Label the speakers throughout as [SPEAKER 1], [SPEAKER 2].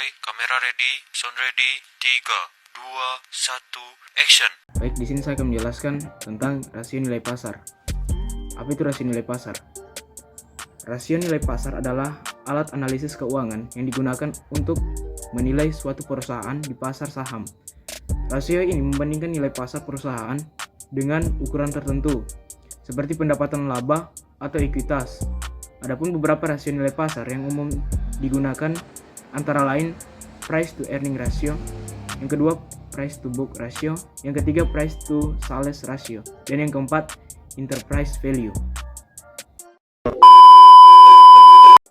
[SPEAKER 1] Standby, kamera ready, sound ready, 3, 2, 1, action.
[SPEAKER 2] Baik, di sini saya akan menjelaskan tentang rasio nilai pasar. Apa itu rasio nilai pasar? Rasio nilai pasar adalah alat analisis keuangan yang digunakan untuk menilai suatu perusahaan di pasar saham. Rasio ini membandingkan nilai pasar perusahaan dengan ukuran tertentu, seperti pendapatan laba atau ekuitas. Adapun beberapa rasio nilai pasar yang umum digunakan antara lain price to earning ratio, yang kedua price to book ratio, yang ketiga price to sales ratio, dan yang keempat enterprise value.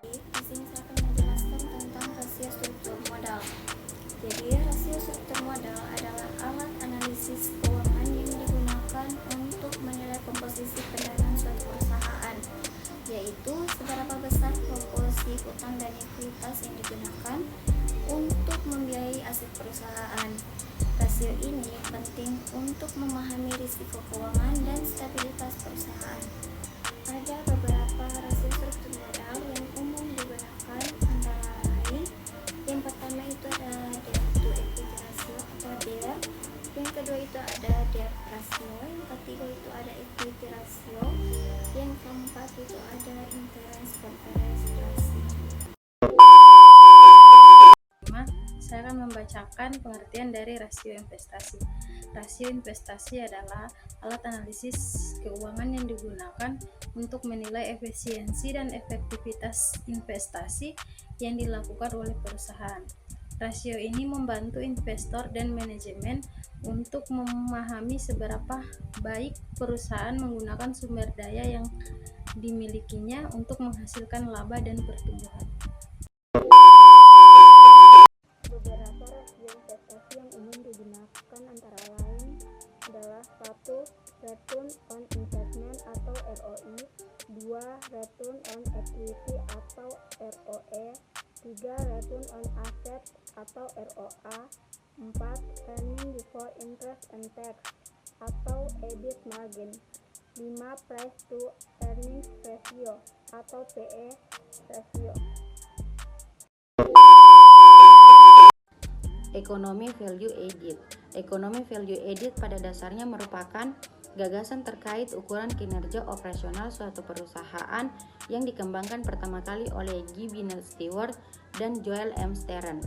[SPEAKER 3] Di sini saya akan menjelaskan tentang rasio struktur modal. Jadi, rasio struktur modal adalah alat analisis keuangan yang digunakan untuk menilai komposisi pendanaan suatu perusahaan, yaitu seberapa besar proporsi utang dan ekuitas yang digunakan untuk membiayai aset perusahaan. Rasio ini penting untuk memahami risiko keuangan dan stabilitas perusahaan. Ada beberapa rasio struktur modal yang umum digunakan antara lain yang pertama itu ada debt to equity ratio atau DER, yang kedua itu ada debt ratio, yang ketiga itu ada equity ratio, yang keempat itu ada interest coverage ratio. Saya akan membacakan pengertian dari rasio investasi. Rasio investasi adalah alat analisis keuangan yang digunakan untuk menilai efisiensi dan efektivitas investasi yang dilakukan oleh perusahaan. Rasio ini membantu investor dan manajemen untuk memahami seberapa baik perusahaan menggunakan sumber daya yang dimilikinya untuk menghasilkan laba dan pertumbuhan. Beberapa rasio investasi yang umum digunakan antara lain adalah 1. Return on investment atau ROI, 2. Return on equity atau ROE, 3. Return on asset atau ROA, 4. Earning before interest and tax atau EBIT margin, 5. Price to earnings ratio atau PE ratio.
[SPEAKER 4] Ekonomi value added. Ekonomi value added pada dasarnya merupakan gagasan terkait ukuran kinerja operasional suatu perusahaan yang dikembangkan pertama kali oleh G. Bennett Stewart dan Joel M. Stern,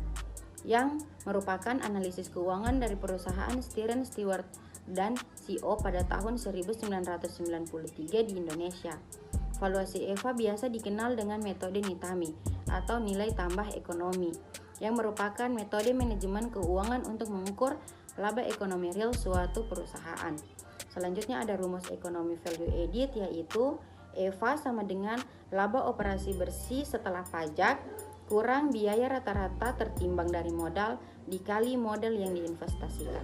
[SPEAKER 4] yang merupakan analisis keuangan dari perusahaan Stern Stewart dan CO pada tahun 1993 di Indonesia. Valuasi EVA biasa dikenal dengan metode Nitami atau nilai tambah ekonomi, yang merupakan metode manajemen keuangan untuk mengukur laba ekonomi real suatu perusahaan. Selanjutnya ada rumus ekonomi value added, yaitu EVA sama dengan laba operasi bersih setelah pajak kurang biaya rata-rata tertimbang dari modal dikali modal yang diinvestasikan.